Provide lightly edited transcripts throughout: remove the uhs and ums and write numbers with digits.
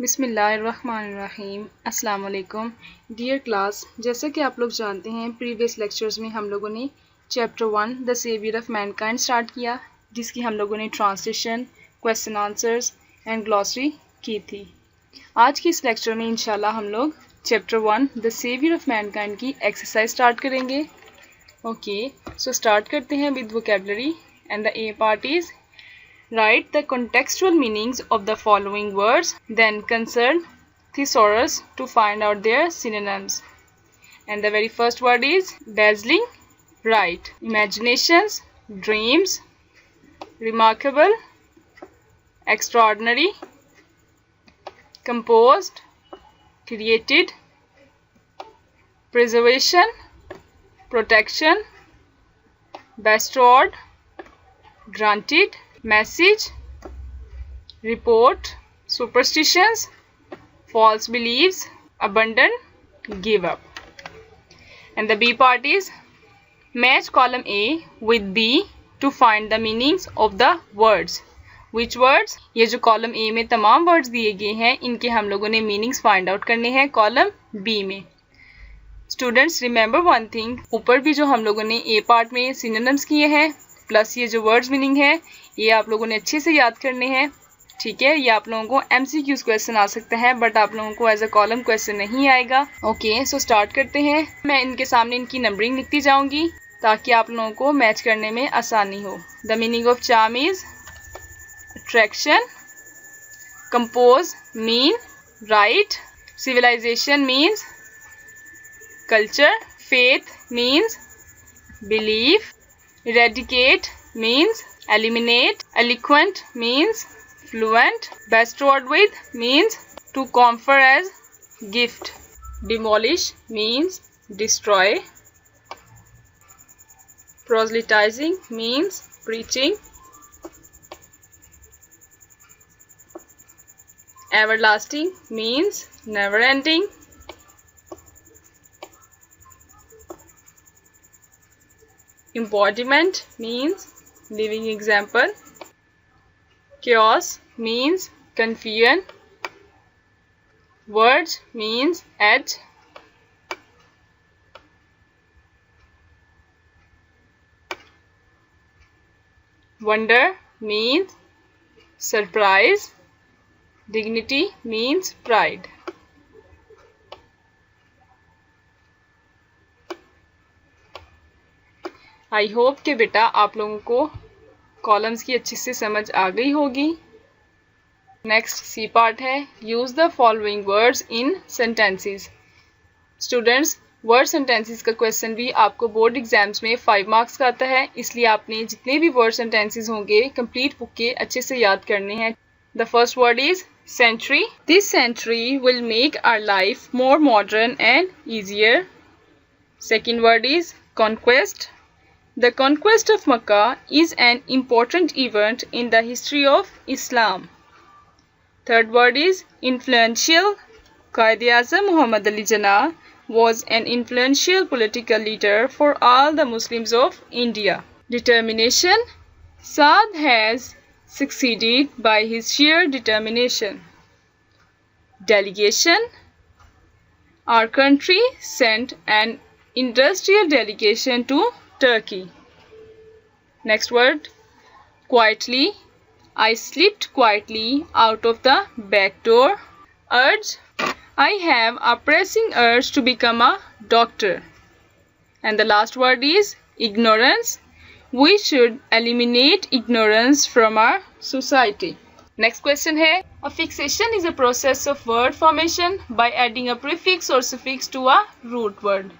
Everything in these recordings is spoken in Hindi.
बिस्मिल्लाहिर्रहमानिर्रहीम। अस्सलाम वालेकुम डियर क्लास। जैसा कि आप लोग जानते हैं प्रीवियस लेक्चर्स में हम लोगों ने chapter 1 the saviour of mankind start किया, जिसकी हम लोगों ने translation, question answers and glossary की थी। आज की इस लेक्चर में इंशाल्लाह हम लोग chapter 1 the saviour of mankind की एक्सरसाइज स्टार्ट करेंगे। ओके, सो स्टार्ट करते हैं with vocabulary and the A part is write the contextual meanings of the following words, then consult thesaurus to find out their synonyms. And the very first word is dazzling, bright, imaginations, dreams, remarkable, extraordinary, composed, created, preservation, protection, bestowed, granted, message, report, superstitions, false beliefs, abundant, give up. And the B part is match column A with B to find the meanings of the words. Which words? ये जो कॉलम A में तमाम वर्ड्स दिए गए हैं, इनके हम लोगों ने मीनिंग्स फाइंड आउट करने हैं कॉलम B में। स्टूडेंट्स रिमेंबर वन थिंग, ऊपर भी जो हम लोगों ने A पार्ट में सिनोनिम्स किए हैं प्लस ये जो वर्ड्स मीनिंग है ये आप लोगों ने अच्छे से याद करने हैं। ठीक है, ये आप लोगों को MCQs क्वेश्चन आ सकता है बट आप लोगों को एज अ कॉलम क्वेश्चन नहीं आएगा। ओके, सो स्टार्ट करते हैं। मैं इनके सामने इनकी नंबरिंग लिखती जाऊंगी ताकि आप लोगों को मैच करने में आसानी हो। The meaning of charm is attraction, compose mean right, civilization means culture, faith means belief, eradicate means eliminate, eloquent means fluent, bestowed with means to confer as gift, demolish means destroy, proselytizing means preaching, everlasting means never ending, embodiment means living example, chaos means confusion, words means edge, wonder means surprise, dignity means pride. I hope कि बेटा आप लोगों को कॉलम्स की अच्छे से समझ आ गई होगी। नेक्स्ट सी पार्ट है use the following words in sentences. Students, word sentences का क्वेश्चन भी आपको बोर्ड एग्जाम्स में 5 मार्क्स का आता है, इसलिए आपने जितने भी वर्ड सेंटेंसेस होंगे कंप्लीट बुक के अच्छे से याद करने हैं। The first word is century. This century will make our life more modern and easier. Second word is conquest. The conquest of Makkah is an important event in the history of Islam. Third word is influential. Quaid-e-Azam Muhammad Ali Jinnah was an influential political leader for all the Muslims of India. Determination. Saad has succeeded by his sheer determination. Delegation. Our country sent an industrial delegation to Turkey. Next word, quietly. I slipped quietly out of the back door. Urge. I have a pressing urge to become a doctor. And the last word is ignorance. We should eliminate ignorance from our society. Next question है, a fixation is a process of word formation by adding a prefix or suffix to a root word.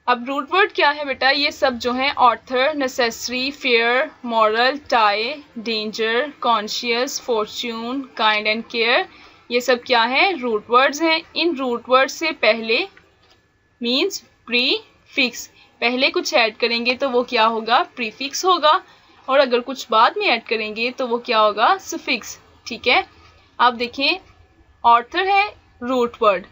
अब रूट वर्ड क्या है बेटा? ये सब जो है author, necessary, fair, moral, tie, danger, conscious, fortune, kind and care, ये सब क्या है? रूट वर्ड्स हैं। इन रूट वर्ड से पहले मीन्स प्रीफिक्स, पहले कुछ ऐड करेंगे तो वो क्या होगा? प्रीफिक्स होगा, और अगर कुछ बाद में ऐड करेंगे तो वो क्या होगा? सफिक्स। ठीक है, आप देखें ऑर्थर है रूट वर्ड,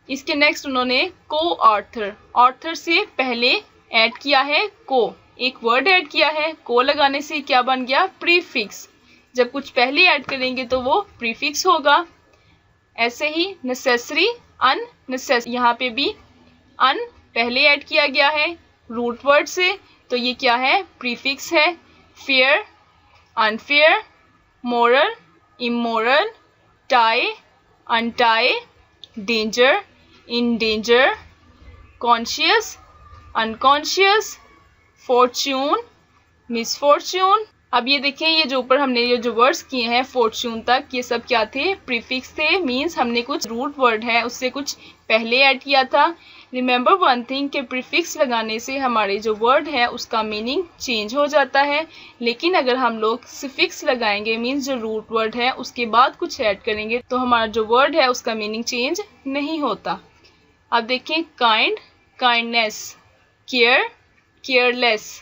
इसके नेक्स्ट उन्होंने को ऑर्थर, ऑर्थर से पहले ऐड किया है को, एक वर्ड ऐड किया है, को लगाने से क्या बन गया? प्रीफिक्स। जब कुछ पहले ऐड करेंगे तो वो प्रीफिक्स होगा। ऐसे ही नेसेसरी, अननेसेसरी, यहाँ पे भी अन पहले ऐड किया गया है रूट वर्ड से, तो ये क्या है, प्रीफिक्स है। Fair, unfair, moral, immoral, tie, untie, danger, in danger, conscious, unconscious, Fortune, misfortune. अब ये देखें, ये जो ऊपर हमने ये जो वर्ड्स किए हैं फॉर्च्यून तक, ये सब क्या थे, प्रीफिक्स थे। मींस हमने कुछ रूट वर्ड है उससे कुछ पहले ऐड किया था। रिमेंबर वन थिंग कि प्रीफिक्स लगाने से हमारे जो वर्ड है उसका मीनिंग चेंज हो जाता है, लेकिन अगर हम लोग सफिक्स लगाएंगे मींस जो रूट वर्ड है उसके बाद कुछ ऐड करेंगे तो हमारा जो वर्ड है उसका मीनिंग चेंज नहीं होता। अब देखें, काइंड, काइंडनेस, केयर, केयरलेस,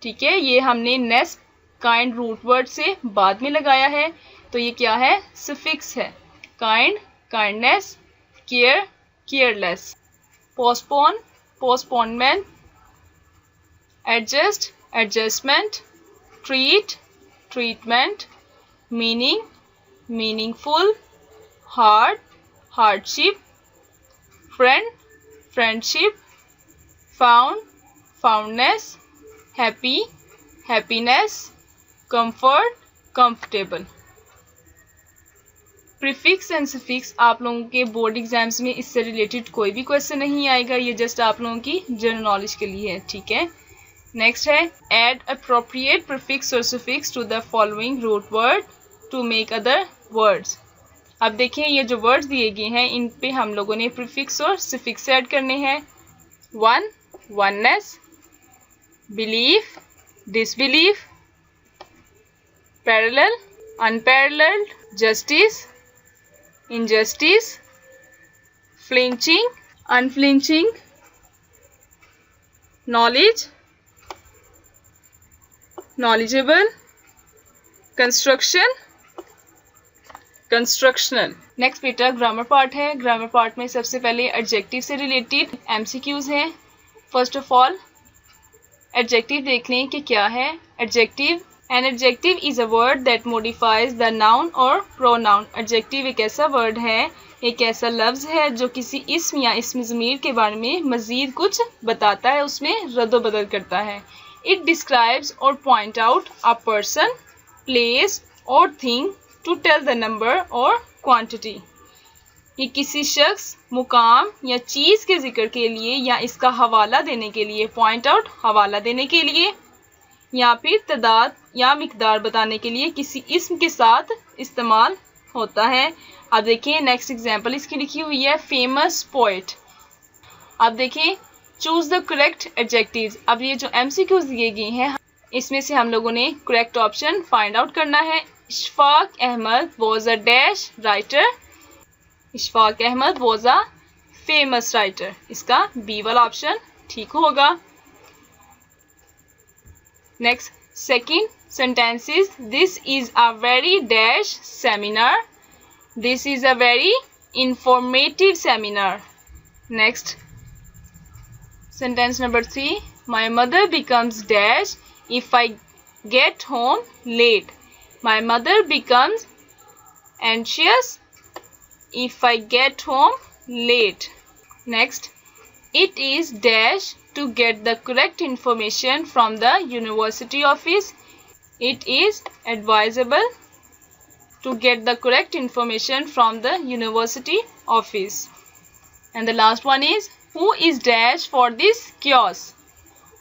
ठीक है, ये हमने नेस काइंड रूट वर्ड से बाद में लगाया है, तो ये क्या है, सफिक्स है। Kind, kindness, care, careless. Postpone, postponement, adjust, adjustment, treat, treatment, meaning, meaningful, hard, hardship, friend, friendship, fond, fondness, happy, happiness, comfort, comfortable. Prefix and suffix आप लोगों के बोर्ड एग्जाम्स में इससे रिलेटेड कोई भी क्वेश्चन नहीं आएगा, ये जस्ट आप लोगों की जनरल नॉलेज के लिए है, ठीक है। नेक्स्ट है, ऐड अप्रोप्रिएट प्रीफिक्स और suffix to the following root word to make other words. अब देखिए, ये जो वर्ड्स दिए गए हैं इन पे हम लोगों ने प्रीफिक्स और सफिक्स ऐड करने हैं। One, oneness, belief, disbelief, parallel, unparalleled, justice, injustice, flinching, unflinching, knowledge, knowledgeable, construction, constructional। Next बेटा ग्रामर पार्ट है। ग्रामर पार्ट में सबसे पहले एडजेक्टिव से रिलेटेड एमसीक्यूज हैं। फर्स्ट ऑफ ऑल एडजेक्टिव देख लें कि क्या है। Adjective, An adjective is a word that modifies the noun or pronoun। adjective एक ऐसा वर्ड है, एक ऐसा लफ्ज़ है जो किसी इस्म या इस्म ज़मीर के बारे में मज़ीद कुछ बताता है, उसमें रद्द-बदल करता है। It describes or point out a person, place or thing to tell the number or quantity। ये किसी शख्स, मुकाम या चीज़ के जिक्र के लिए या इसका हवाला देने के लिए, पॉइंट आउट हवाला देने के लिए, या फिर तादाद या मिकदार बताने के लिए किसी इस्म के साथ इस्तेमाल होता है। अब देखिए नेक्स्ट एग्जांपल इसकी लिखी हुई है, फेमस पोएट। अब देखिए, चूज द करेक्ट एडजेक्टिव्स। अब ये जो एमसीक्यूज दिए गए हैं इसमें से हम लोगों ने करेक्ट ऑप्शन फाइंड आउट करना है। Ishfaq Ahmed was a dash writer. Ishfaq Ahmed was a famous writer. इसका बी वाला ऑप्शन ठीक होगा। Next, second sentences, this is a very dash seminar, this is a very informative seminar। next sentence number 3, my mother becomes dash if I get home late, my mother becomes anxious if I get home late। next, it is dash to get the correct information from the university office, it is advisable to get the correct information from the university office। and the last one is, who is dash for this chaos,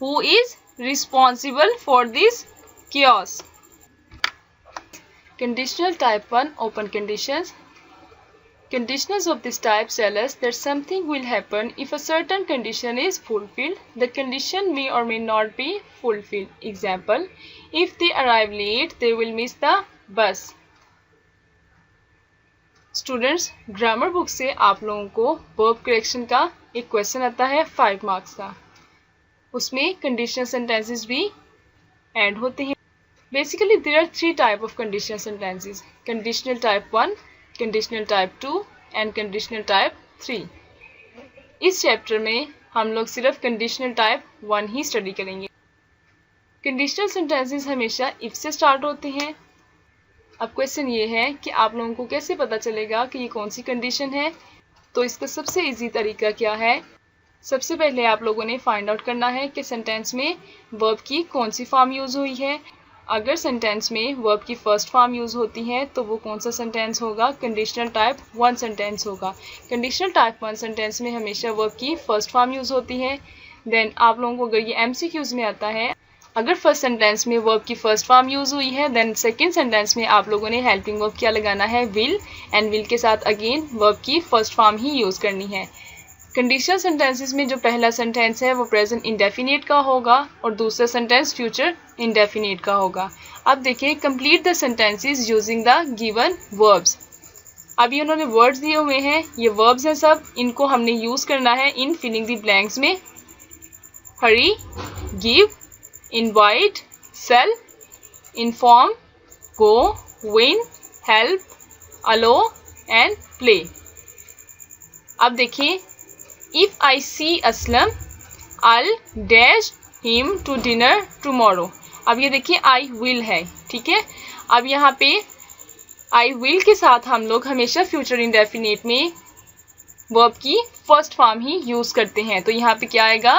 who is responsible for this chaos। conditional type 1 open conditions। Conditionals of this type tell us that something will happen if a certain condition is fulfilled. The condition may or may not be fulfilled. Example, if they arrive late, they will miss the bus। Students, grammar book से आप लोगों को वर्ब करेक्शन का एक क्वेश्चन आता है 5 मार्क्स का, उसमें कंडीशनल सेंटेंसेस भी ऐड होते हैं। Basically there are 3 type of conditional sentences, conditional type 1, conditional type 2 and conditional type 3। इस चैप्टर में हम लोग सिर्फ कंडीशनल टाइप 1 ही स्टडी करेंगे। कंडीशनल सेंटेंसेस हमेशा इफ से स्टार्ट होते हैं। अब क्वेश्चन ये है कि आप लोगों को कैसे पता चलेगा कि ये कौन सी कंडीशन है। तो इसका सबसे इजी तरीका क्या है, सबसे पहले आप लोगों ने फाइंड आउट करना है कि सेंटेंस में वर्ब की कौन सी फॉर्म यूज़ हुई है। अगर सेंटेंस में वर्ब की फर्स्ट फॉर्म यूज़ होती है तो वो कौन सा सेंटेंस होगा, कंडीशनल टाइप 1 सेंटेंस होगा। कंडीशनल टाइप 1 सेंटेंस में हमेशा वर्ब की फर्स्ट फॉर्म यूज़ होती है। देन आप लोगों को अगर ये एमसीक्यूज में आता है, अगर फर्स्ट सेंटेंस में वर्ब की फर्स्ट फॉर्म यूज़ हुई है, देन सेकंड सेंटेंस में आप लोगों ने हेल्पिंग वर्ब क्या लगाना है, विल, एंड विल के साथ अगेन वर्ब की फर्स्ट फॉर्म ही यूज़ करनी है। कंडीशनल सेंटेंसेस में जो पहला सेंटेंस है वो प्रेजेंट इंडेफिनिट का होगा और दूसरा सेंटेंस फ्यूचर इंडेफिनिट का होगा। अब देखिए, complete the sentences using the given verbs. अब ये उन्होंने वर्ड्स दिए हुए हैं, ये वर्ब्स हैं सब, इनको हमने यूज़ करना है इन फिलिंग द ब्लैंक्स में। Hurry, give, invite, sell, inform, go, win, help, allow and play. अब देखिए, If I see Aslam, I'll dash him to dinner tomorrow। अब ये देखिए I will है, ठीक है। अब यहाँ पे I will के साथ हम लोग हमेशा फ्यूचर इंडेफिनिट में वर्ब की फर्स्ट फॉर्म ही यूज़ करते हैं। तो यहाँ पे क्या आएगा,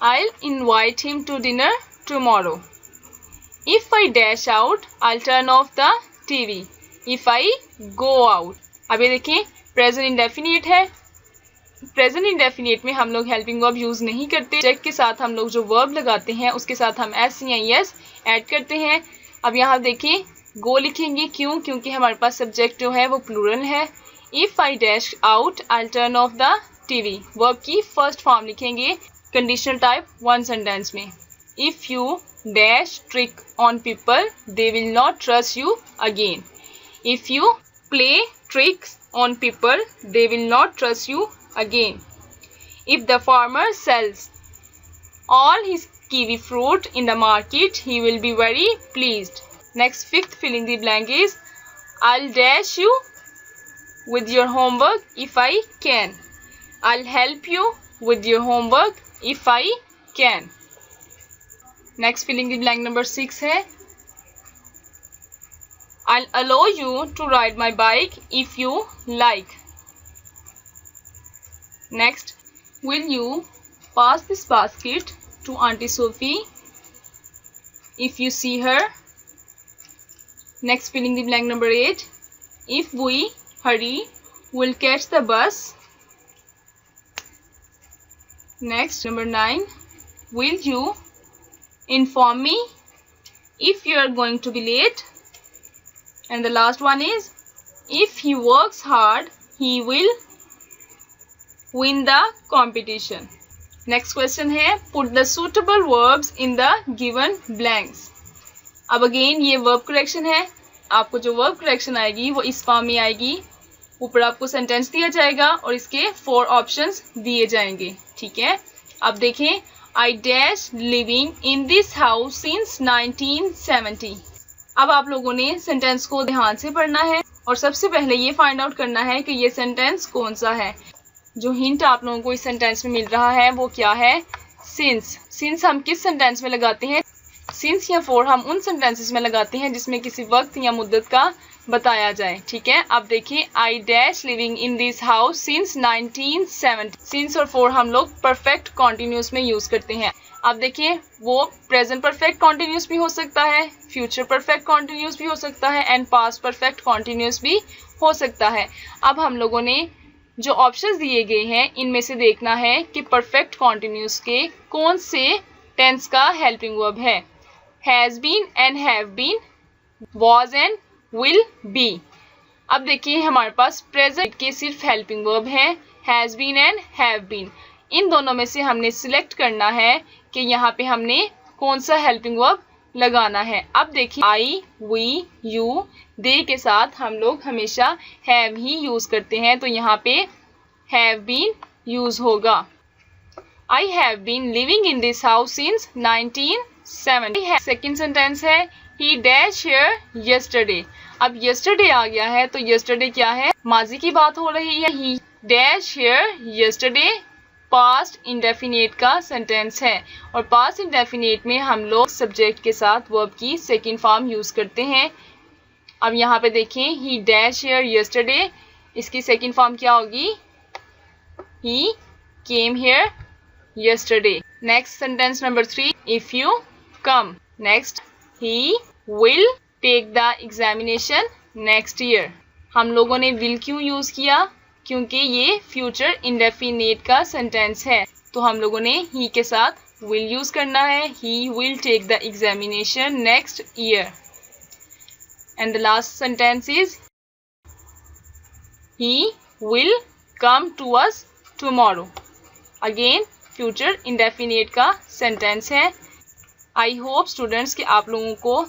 I'll invite him to dinner tomorrow। If I dash out, I'll turn off the TV। If I go out। अब ये देखिए प्रेजेंट इंडेफिनिट है। प्रेजेंट इंडेफिनिट में हम लोग हेल्पिंग वर्ब यूज़ नहीं करते। चेक के साथ हम लोग जो वर्ब लगाते हैं उसके साथ हम एस या यस ऐड करते हैं। अब यहाँ देखिए गो लिखेंगे, क्यों, क्योंकि हमारे पास सब्जेक्ट जो है वो प्लूरल है। If I dash out I turn off the TV, verb की फर्स्ट फॉर्म लिखेंगे कंडीशनल टाइप 1 सेंटेंस में। If you dash trick on people they will not trust you again. If you play tricks on people they will not trust you again। If the farmer sells all his kiwi fruit in the market, he will be very pleased। Next, fifth filling the blank is I'll dash you with your homework if I can। I'll help you with your homework if I can। Next filling the blank number 6 है I'll allow you to ride my bike if you like। Next, will you pass this basket to Auntie Sophie if you see her। Next, filling the blank number 8, if we hurry, we'll catch the bus। Next, number 9, will you inform me if you are going to be late। And the last one is, if he works hard, he will win the competition। Next question है put the suitable verbs in the given blanks। अब अगेन ये वर्ब करेक्शन है। आपको जो वर्ब करेक्शन आएगी वो इस फॉर्म में आएगी। ऊपर आपको सेंटेंस दिया जाएगा और इसके 4 ऑप्शंस दिए जाएंगे, ठीक है। अब देखें, I dash living in this house since 1970। अब आप लोगों ने सेंटेंस को ध्यान से पढ़ना है और सबसे पहले ये फाइंड आउट करना है कि ये सेंटेंस कौन सा है। जो हिंट आप लोगों को इस सेंटेंस में मिल रहा है वो क्या है, सिंस। सिंस हम किस सेंटेंस में लगाते हैं, सिंस या फॉर हम उन सेंटेंसेस में लगाते हैं जिसमें किसी वक्त या मुद्दत का बताया जाए, ठीक है। अब देखिए, I dash living in this house since 1970। Since और फॉर हम लोग परफेक्ट कॉन्टिन्यूस में यूज करते हैं। अब देखिए, वो प्रेजेंट परफेक्ट कॉन्टिन्यूस भी हो सकता है, फ्यूचर परफेक्ट कॉन्टिन्यूस भी हो सकता है एंड पास्ट परफेक्ट कॉन्टिन्यूस भी हो सकता है। अब हम लोगों ने जो ऑप्शंस दिए गए हैं इनमें से देखना है कि परफेक्ट कॉन्टिन्यूस के कौन से टेंस का हेल्पिंग वर्ब है। Has been and have been, was and will be. अब देखिए, हमारे पास प्रेजेंट के सिर्फ हेल्पिंग वर्ब है, has been and have been. इन दोनों में से हमने सिलेक्ट करना है कि यहाँ पे हमने कौन सा हेल्पिंग वर्ब लगाना है। अब देखिए, आई, वी, यू, दे के साथ हम लोग हमेशा हैव ही यूज करते हैं, तो यहाँ पे हैव बीन यूज होगा। I have been living in this house since 1970। Second sentence है ही डैश हियर यस्टरडे। अब यस्टरडे आ गया है तो यस्टरडे क्या है, माजी की बात हो रही है। He dash here yesterday past indefinite का सेंटेंस है और पास्ट इंडेफिनिट में हम लोग सब्जेक्ट के साथ वर्ब की सेकंड फॉर्म यूज करते हैं। अब यहाँ पे देखें, ही डैश हियर यस्टरडे, इसकी सेकंड फॉर्म क्या होगी? He came here yesterday. Next sentence number 3, if you come. Next, he will take the examination next year. हम लोगों ने विल क्यों यूज किया? क्योंकि ये फ्यूचर इंडेफिनेट का सेंटेंस है, तो हम लोगों ने ही के साथ विल यूज करना है। He will take the examination next year. And the last sentence is he will come to us tomorrow. Again future indefinite का सेंटेंस है। आई होप स्टूडेंट्स कि आप लोगों को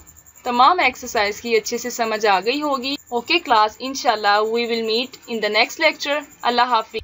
तमाम एक्सरसाइज की अच्छे से समझ आ गई होगी। ओके क्लास, इंशाल्लाह we will meet in the next lecture. अल्लाह हाफिज।